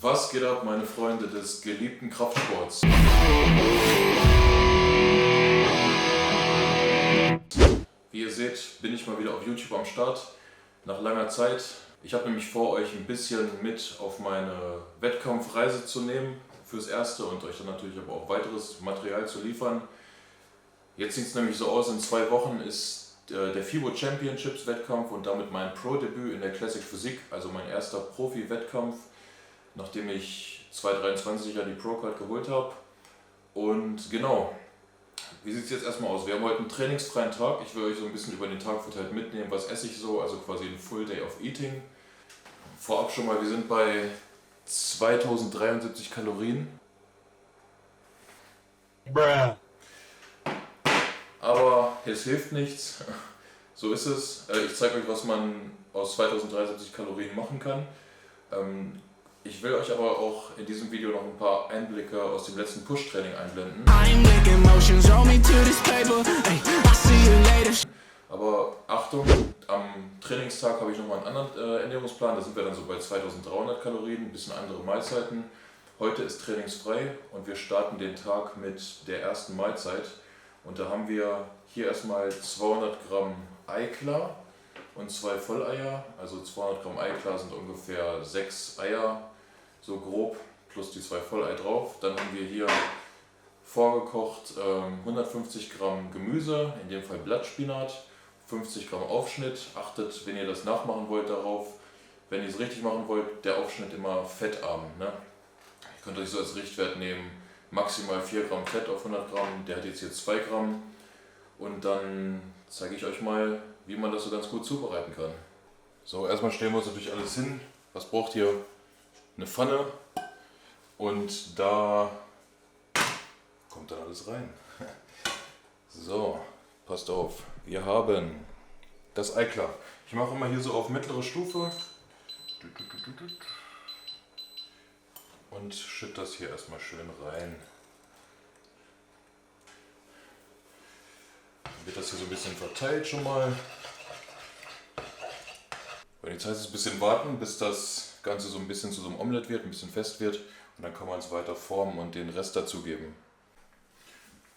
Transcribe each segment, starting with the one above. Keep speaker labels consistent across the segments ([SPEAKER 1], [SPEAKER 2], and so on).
[SPEAKER 1] Was geht ab, meine Freunde des geliebten Kraftsports? Wie ihr seht, bin ich mal wieder auf YouTube am Start, nach langer Zeit. Ich habe nämlich vor, euch ein bisschen mit auf meine Wettkampfreise zu nehmen, fürs Erste, und euch dann natürlich aber auch weiteres Material zu liefern. Jetzt sieht es nämlich so aus, in 2 Wochen ist der FIBO Championships Wettkampf und damit mein Pro-Debüt in der Classic Physik, also mein erster Profi-Wettkampf, nachdem ich 2023 ja die Pro-Card geholt habe. Und genau, wie sieht es jetzt erstmal aus? Wir haben heute einen trainingsfreien Tag. Ich will euch so ein bisschen über den Tag verteilt mitnehmen, was esse ich so, also quasi ein Full Day of Eating. Vorab schon mal, wir sind bei 2073 Kalorien.
[SPEAKER 2] Bruh.
[SPEAKER 1] Aber es hilft nichts, so ist es. Ich zeige euch, was man aus 2073 Kalorien machen kann. Ich will euch aber auch in diesem Video noch ein paar Einblicke aus dem letzten Push-Training einblenden. Aber Achtung, am Trainingstag habe ich nochmal einen anderen Ernährungsplan. Da sind wir dann so bei 2300 Kalorien, ein bisschen andere Mahlzeiten. Heute ist trainingsfrei und wir starten den Tag mit der ersten Mahlzeit. Und da haben wir hier erstmal 200 Gramm Eiklar und 2 Volleier. Also 200 Gramm Eiklar sind ungefähr 6 Eier, so grob, plus die 2 Vollei drauf. Dann haben wir hier vorgekocht 150 Gramm Gemüse, in dem Fall Blattspinat, 50 Gramm Aufschnitt. Achtet, wenn ihr das nachmachen wollt, darauf, wenn ihr es richtig machen wollt, der Aufschnitt immer fettarm. Ne? Ihr könnt euch so als Richtwert nehmen, maximal 4 Gramm Fett auf 100 Gramm, der hat jetzt hier 2 Gramm. Und dann zeige ich euch mal, wie man das so ganz gut zubereiten kann. So, erstmal stellen wir uns natürlich alles hin. Was braucht ihr? Eine Pfanne, und da kommt dann alles rein. So, passt auf. Wir haben das Eiklar. Ich mache immer hier so auf mittlere Stufe und schütte das hier erstmal schön rein. Dann wird das hier so ein bisschen verteilt schon mal. Und jetzt heißt es ein bisschen warten, bis das Ganze so ein bisschen zu so einem Omelett wird, ein bisschen fest wird, und dann kann man es weiter formen und den Rest dazugeben.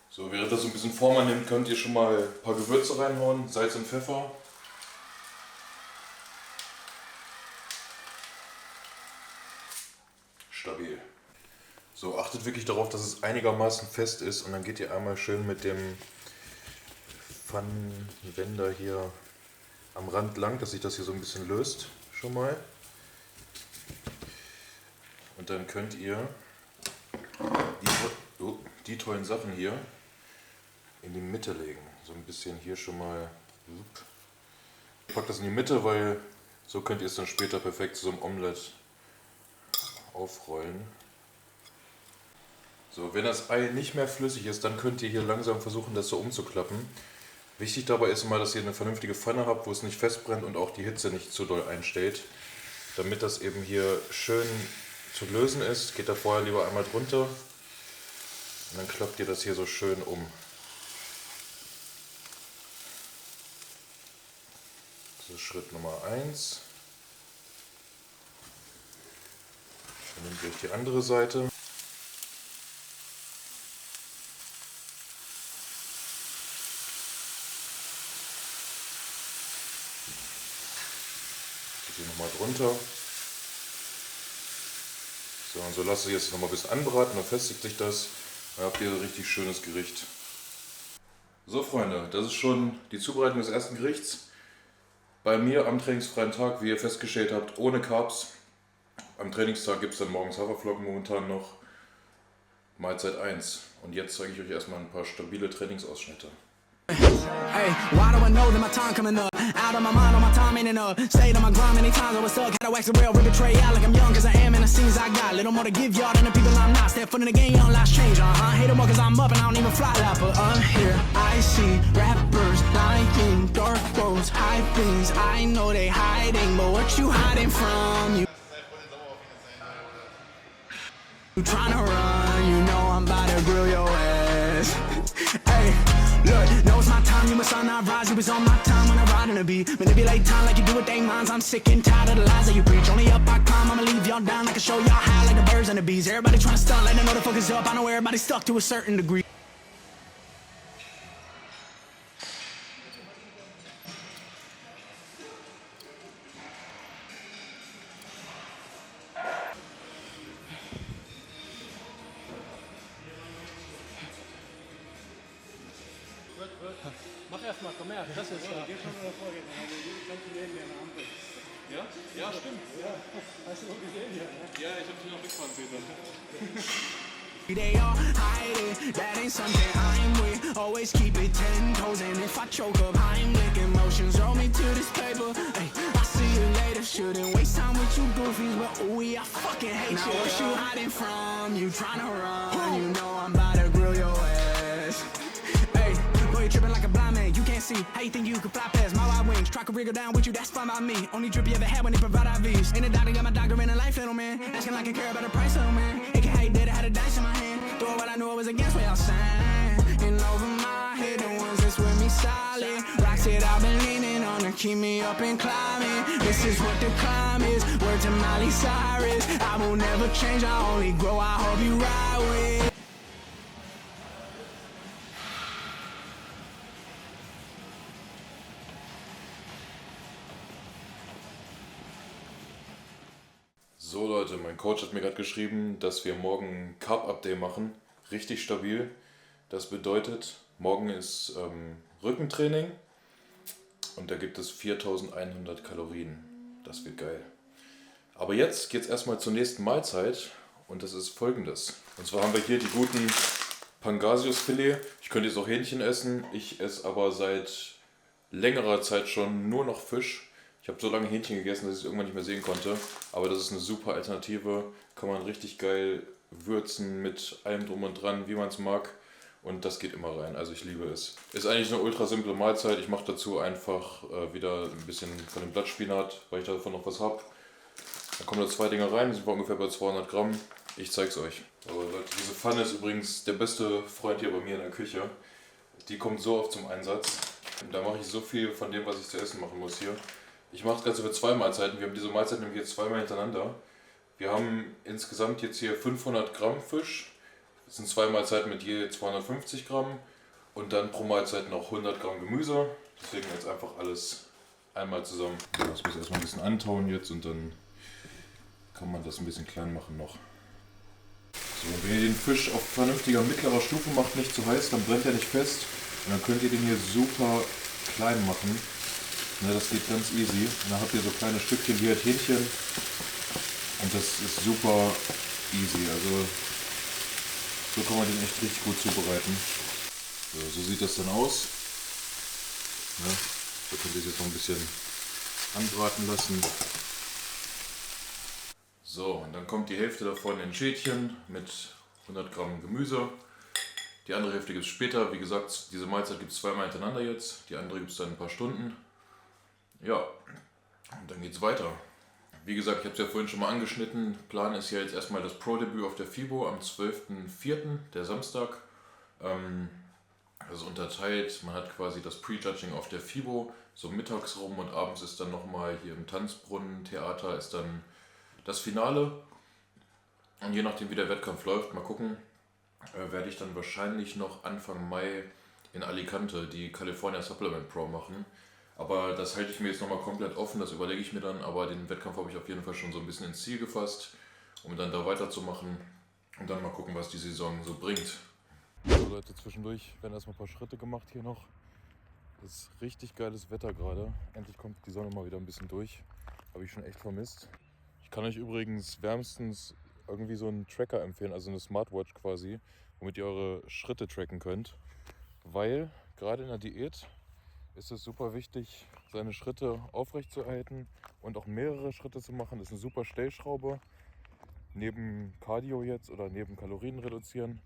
[SPEAKER 1] So, während das so ein bisschen Form annimmt, könnt ihr schon mal ein paar Gewürze reinhauen, Salz und Pfeffer. Stabil. So, achtet wirklich darauf, dass es einigermaßen fest ist, und dann geht ihr einmal schön mit dem Pfannenwender hier am Rand lang, dass sich das hier so ein bisschen löst schon mal. Und dann könnt ihr die tollen Sachen hier in die Mitte legen. So ein bisschen hier schon mal. Packt das in die Mitte, weil so könnt ihr es dann später perfekt zu so einem Omelett aufrollen. So, wenn das Ei nicht mehr flüssig ist, dann könnt ihr hier langsam versuchen, das so umzuklappen. Wichtig dabei ist immer, dass ihr eine vernünftige Pfanne habt, wo es nicht festbrennt und auch die Hitze nicht zu doll einstellt. Damit das eben hier schön zu lösen ist, geht da vorher lieber einmal drunter und dann klappt ihr das hier so schön um. Das ist Schritt Nummer 1. Dann nehmt ihr euch die andere Seite. Geht hier nochmal drunter. So, und so lasst ihr jetzt nochmal ein bisschen anbraten, dann festigt sich das. Dann habt ihr ein richtig schönes Gericht. So Freunde, das ist schon die Zubereitung des ersten Gerichts. Bei mir am trainingsfreien Tag, wie ihr festgestellt habt, ohne Carbs. Am Trainingstag gibt es dann morgens Haferflocken momentan noch. Mahlzeit 1. Und jetzt zeige ich euch erstmal ein paar stabile Trainingsausschnitte.
[SPEAKER 3] Hey, why do I know that my time coming up? Out of my mind, all my time ain't enough. Stayed on my grind many times, I was stuck. Had to wax the rail, betray out like I'm young, cause I am, and the scenes I got. Little more to give y'all than the people I'm not. Step foot in the game, young lives change, Hate them more cause I'm up and I don't even fly like, but I'm here. I see rappers lying, dark roads, high things. I know they hiding, but what you hiding from? You trying to run, you know I'm about to grill your ass. Hey, look, know it's my time, you must not rise. You was on my time when I ride. hiding to be. Manipulate time like you do with they minds. I'm sick and tired of the lies that you preach. Only up I climb, I'ma leave y'all down. I can show y'all high like the birds and the bees. Everybody trying to stunt, let them know the focus up. I know everybody stuck to a certain degree.
[SPEAKER 2] Mach erstmal, komm her, das ist da. Ja? Ja, stimmt. Ja. Hast du noch gesehen hier? Ja, ich hab dich noch wegfahren sehen.
[SPEAKER 3] They all hide it, that ain't something I'm with. Always keep it 10 toes, and if I choke up, I'm licking emotions. Roll me to this paper. Hey, I see you later. Shouldn't waste time with you goofies, but ooh, I fucking hate you. Now what you hiding from? You trying to run? You know I'm about to grill your ass. Hey, boy, you tripping like a blind man. You can't see. How you think you can fly past my wide wings? Try to wriggle down with you, that's fine by me. Only drip you ever had when they provide IVs. And the doctor got my doctor in a life, little man. Asking like I care about the price, little man. It can how you did it, had a dice in my hand. Doing what I knew it was against what y'all saying. And over my head, the ones that's with me solid. Rocks that I've been leaning on to keep me up and climbing. This is what the climb is. Word to Miley Cyrus. I will never change, I only grow. I hope you ride with.
[SPEAKER 1] So Leute, mein Coach hat mir gerade geschrieben, dass wir morgen ein Carb-Up-Day machen. Richtig stabil. Das bedeutet, morgen ist Rückentraining und da gibt es 4100 Kalorien. Das wird geil. Aber jetzt geht es erstmal zur nächsten Mahlzeit und das ist folgendes. Und zwar haben wir hier die guten Pangasiusfilet. Ich könnte jetzt auch Hähnchen essen. Ich esse aber seit längerer Zeit schon nur noch Fisch. Ich habe so lange Hähnchen gegessen, dass ich es irgendwann nicht mehr sehen konnte. Aber das ist eine super Alternative. Kann man richtig geil würzen mit allem drum und dran, wie man es mag. Und das geht immer rein. Also ich liebe es. Ist eigentlich eine ultra simple Mahlzeit. Ich mache dazu einfach wieder ein bisschen von dem Blattspinat, weil ich davon noch was habe. Dann kommen da 2 Dinger rein, die sind ungefähr bei 200 Gramm. Ich zeig's euch. Aber Leute, diese Pfanne ist übrigens der beste Freund hier bei mir in der Küche. Die kommt so oft zum Einsatz. Da mache ich so viel von dem, was ich zu essen machen muss hier. Ich mache das Ganze für 2 Mahlzeiten. Wir haben diese Mahlzeit nämlich jetzt 2-mal hintereinander. Wir haben insgesamt jetzt hier 500 Gramm Fisch. Das sind 2 Mahlzeiten mit je 250 Gramm. Und dann pro Mahlzeit noch 100 Gramm Gemüse. Deswegen jetzt einfach alles einmal zusammen. Das muss erstmal ein bisschen antauen jetzt und dann kann man das ein bisschen klein machen noch. So, wenn ihr den Fisch auf vernünftiger mittlerer Stufe macht, nicht zu heiß, dann brennt er nicht fest. Und dann könnt ihr den hier super klein machen. Ne, das geht ganz easy. Und dann habt ihr so kleine Stückchen wie halt Hähnchen. Und das ist super easy. Also so kann man den echt richtig gut zubereiten. So sieht das dann aus. Ne, so könnt ihr es jetzt noch ein bisschen anbraten lassen. So, und dann kommt die Hälfte davon in Schälchen mit 100 Gramm Gemüse. Die andere Hälfte gibt es später. Wie gesagt, diese Mahlzeit gibt es 2-mal hintereinander jetzt. Die andere gibt es dann in ein paar Stunden. Ja, und dann geht's weiter. Wie gesagt, ich habe es ja vorhin schon mal angeschnitten. Plan ist ja jetzt erstmal das Pro-Debüt auf der FIBO am 12.04., der Samstag. Das ist unterteilt. Man hat quasi das Pre-Judging auf der FIBO, so mittags rum, und abends ist dann nochmal hier im Tanzbrunnen Theater ist dann das Finale. Und je nachdem wie der Wettkampf läuft, mal gucken, werde ich dann wahrscheinlich noch Anfang Mai in Alicante die California Supplement Pro machen. Aber das halte ich mir jetzt nochmal komplett offen, das überlege ich mir dann. Aber den Wettkampf habe ich auf jeden Fall schon so ein bisschen ins Ziel gefasst, um dann da weiterzumachen und dann mal gucken, was die Saison so bringt. So Leute, zwischendurch werden erstmal ein paar Schritte gemacht hier noch. Das ist richtig geiles Wetter gerade. Endlich kommt die Sonne mal wieder ein bisschen durch. Habe ich schon echt vermisst. Ich kann euch übrigens wärmstens irgendwie so einen Tracker empfehlen, also eine Smartwatch quasi, womit ihr eure Schritte tracken könnt. Weil gerade in der Diät ist es super wichtig, seine Schritte aufrecht zu erhalten und auch mehrere Schritte zu machen. Das ist eine super Stellschraube, neben Cardio jetzt oder neben Kalorien reduzieren.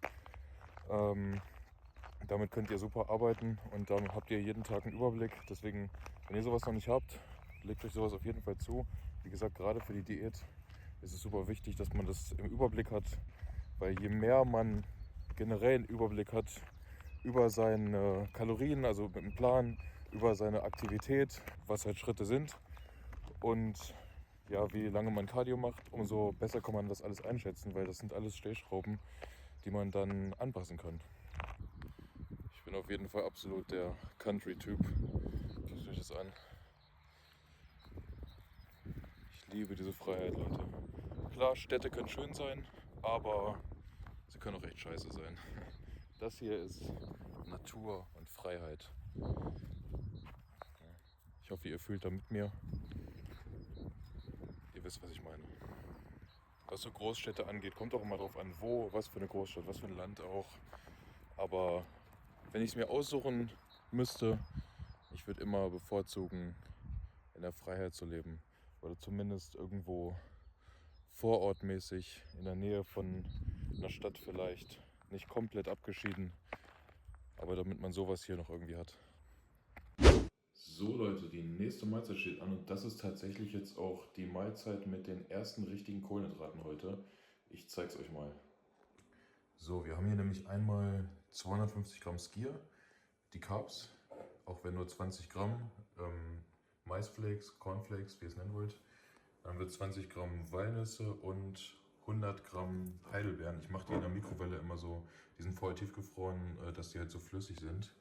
[SPEAKER 1] Damit könnt ihr super arbeiten und dann habt ihr jeden Tag einen Überblick. Deswegen, wenn ihr sowas noch nicht habt, legt euch sowas auf jeden Fall zu. Wie gesagt, gerade für die Diät ist es super wichtig, dass man das im Überblick hat, weil je mehr man generell einen Überblick hat über seine Kalorien, also mit dem Plan, über seine Aktivität, was halt Schritte sind und ja, wie lange man Cardio macht, umso besser kann man das alles einschätzen, weil das sind alles Stellschrauben, die man dann anpassen kann. Ich bin auf jeden Fall absolut der Country-Typ. Guckt euch das an. Ich liebe diese Freiheit, Leute. Klar, Städte können schön sein, aber sie können auch echt scheiße sein. Das hier ist Natur und Freiheit. Ich hoffe, ihr fühlt da mit mir. Ihr wisst, was ich meine. Was so Großstädte angeht, kommt auch immer drauf an, wo, was für eine Großstadt, was für ein Land auch. Aber wenn ich es mir aussuchen müsste, ich würde immer bevorzugen, in der Freiheit zu leben. Oder zumindest irgendwo vorortmäßig, in der Nähe von einer Stadt vielleicht. Nicht komplett abgeschieden, aber damit man sowas hier noch irgendwie hat. So Leute, die nächste Mahlzeit steht an und das ist tatsächlich jetzt auch die Mahlzeit mit den ersten richtigen Kohlenhydraten heute. Ich zeige es euch mal. So, wir haben hier nämlich einmal 250 Gramm Skier, die Carbs, auch wenn nur 20 Gramm, Maisflakes, Cornflakes, wie ihr es nennen wollt. Dann haben wir 20 Gramm Walnüsse und 100 Gramm Heidelbeeren. Ich mache die in der Mikrowelle immer so, die sind vorher tiefgefroren, dass die halt so flüssig sind.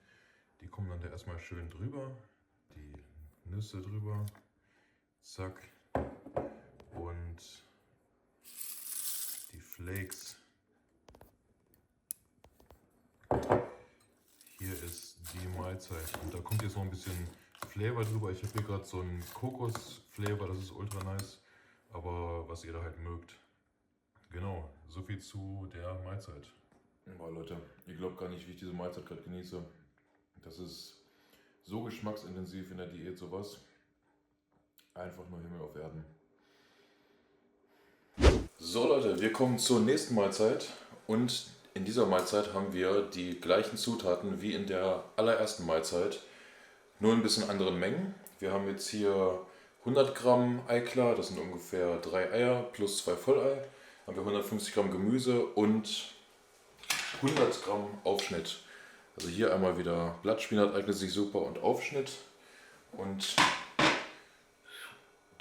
[SPEAKER 1] Die kommen dann da erstmal schön drüber. Die Nüsse drüber, zack, und die Flakes. Hier ist die Mahlzeit und da kommt jetzt noch ein bisschen Flavor drüber. Ich habe hier gerade so einen Kokos-Flavor, das ist ultra nice, aber was ihr da halt mögt. Genau, so viel zu der Mahlzeit. Boah Leute, ihr glaubt gar nicht, wie ich diese Mahlzeit gerade genieße. Das ist so geschmacksintensiv in der Diät, sowas. Einfach nur Himmel auf Erden. So Leute, wir kommen zur nächsten Mahlzeit und in dieser Mahlzeit haben wir die gleichen Zutaten wie in der allerersten Mahlzeit, nur ein bisschen anderen Mengen. Wir haben jetzt hier 100 Gramm Eiklar, das sind ungefähr 3 Eier plus 2 Vollei. Haben wir 150 Gramm Gemüse und 100 Gramm Aufschnitt. Also hier einmal wieder Blattspinat, eignet sich super, und Aufschnitt und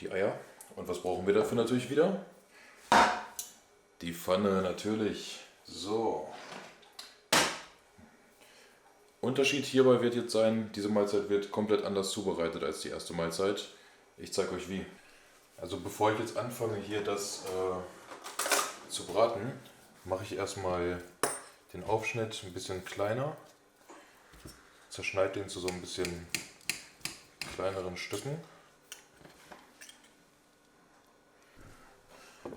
[SPEAKER 1] die Eier. Und was brauchen wir dafür natürlich wieder? Die Pfanne natürlich. So. Unterschied hierbei wird jetzt sein, diese Mahlzeit wird komplett anders zubereitet als die erste Mahlzeit. Ich zeige euch wie. Also bevor ich jetzt anfange hier das zu braten, mache ich erstmal den Aufschnitt ein bisschen kleiner. Zerschneide den zu so ein bisschen kleineren Stücken.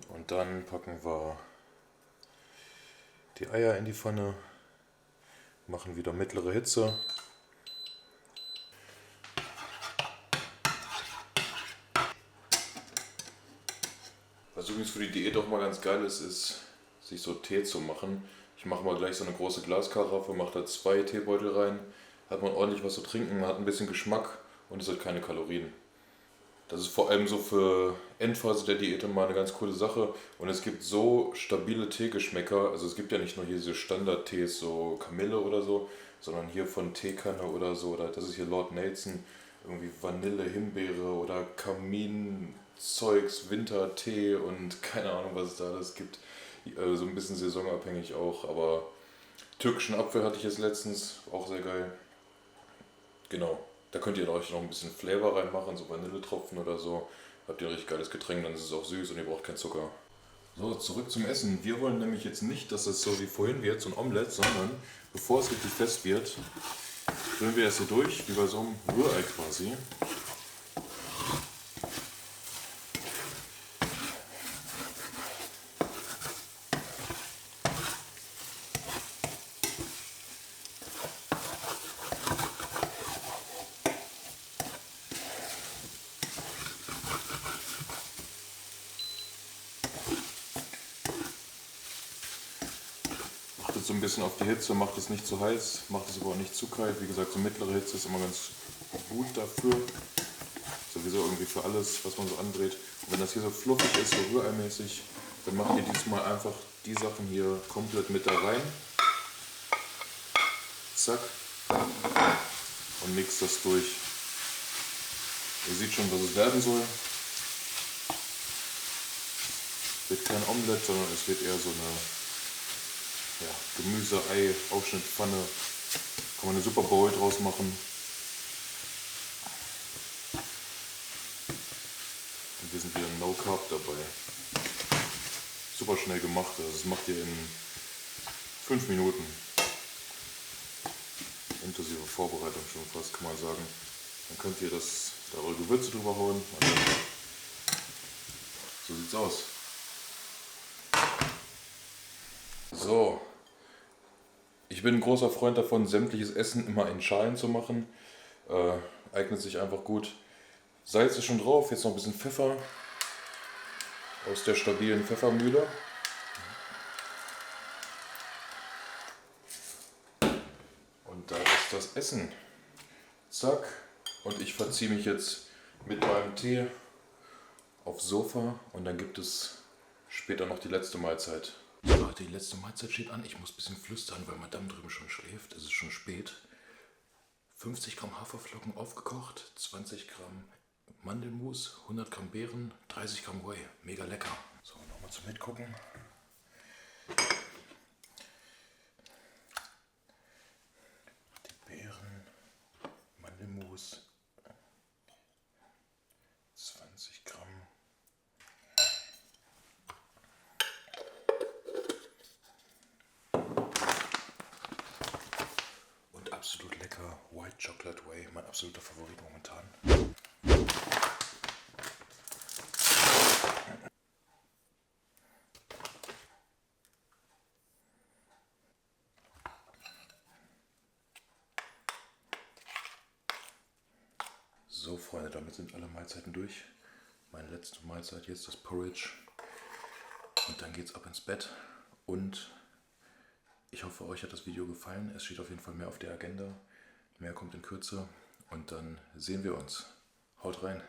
[SPEAKER 1] Und dann packen wir die Eier in die Pfanne, machen wieder mittlere Hitze. Was übrigens für die Diät auch mal ganz geil ist, ist, sich so Tee zu machen. Ich mache mal gleich so eine große Glaskaraffe, mache da 2 Teebeutel rein. Hat man ordentlich was zu trinken, man hat ein bisschen Geschmack und es hat keine Kalorien. Das ist vor allem so für Endphase der Diät mal eine ganz coole Sache. Und es gibt so stabile Teegeschmäcker. Also es gibt ja nicht nur hier diese Standard-Tees, so Kamille oder so, sondern hier von Teekanne oder so. Oder das ist hier Lord Nelson, irgendwie Vanille, Himbeere oder Kaminzeugs, Wintertee und keine Ahnung, was es da alles gibt. So ein bisschen saisonabhängig auch, aber türkischen Apfel hatte ich jetzt letztens, auch sehr geil. Genau, da könnt ihr euch noch ein bisschen Flavor reinmachen, so Vanilletropfen oder so. Habt ihr ein richtig geiles Getränk, dann ist es auch süß und ihr braucht keinen Zucker. So, zurück zum Essen. Wir wollen nämlich jetzt nicht, dass es so wie vorhin wird, so ein Omelett, sondern bevor es richtig fest wird, rühren wir das hier durch, wie bei so einem Rührei quasi. So ein bisschen auf die Hitze, macht es nicht zu heiß, macht es aber auch nicht zu kalt. Wie gesagt, so mittlere Hitze ist immer ganz gut dafür. Sowieso irgendwie für alles, was man so andreht. Und wenn das hier so fluffig ist, so rühreimäßig, dann macht ihr diesmal einfach die Sachen hier komplett mit da rein. Zack. und mixt das durch. Ihr seht schon, was es werden soll. Es wird kein Omelett, sondern es wird eher so eine Gemüse-Ei-Aufschnittpfanne. Kann man eine super Bowl draus machen. Und wir sind wieder No Carb dabei. Super schnell gemacht, also das macht ihr in 5 Minuten. Inklusive Vorbereitung schon fast, kann man sagen. Dann könnt ihr da eure Gewürze drüber hauen. So sieht's aus. So. Ich bin ein großer Freund davon, sämtliches Essen immer in Schalen zu machen. Eignet sich einfach gut. Salz ist schon drauf, jetzt noch ein bisschen Pfeffer aus der stabilen Pfeffermühle. Und da ist das Essen. Zack. Und ich verziehe mich jetzt mit meinem Tee aufs Sofa und dann gibt es später noch die letzte Mahlzeit. So Leute, die letzte Mahlzeit steht an. Ich muss ein bisschen flüstern, weil Madame drüben schon schläft. Es ist schon spät. 50 Gramm Haferflocken aufgekocht, 20 Gramm Mandelmus, 100 Gramm Beeren, 30 Gramm Whey. Mega lecker. So, nochmal zum Mitgucken. Die Beeren, Mandelmus, 20 Gramm. Und absolut lecker White Chocolate Whey, mein absoluter Favorit momentan. So Freunde, damit sind alle Mahlzeiten durch. Meine letzte Mahlzeit jetzt das Porridge. Und dann geht's ab ins Bett. Und ich hoffe, euch hat das Video gefallen. Es steht auf jeden Fall mehr auf der Agenda. Mehr kommt in Kürze. Und dann sehen wir uns. Haut rein.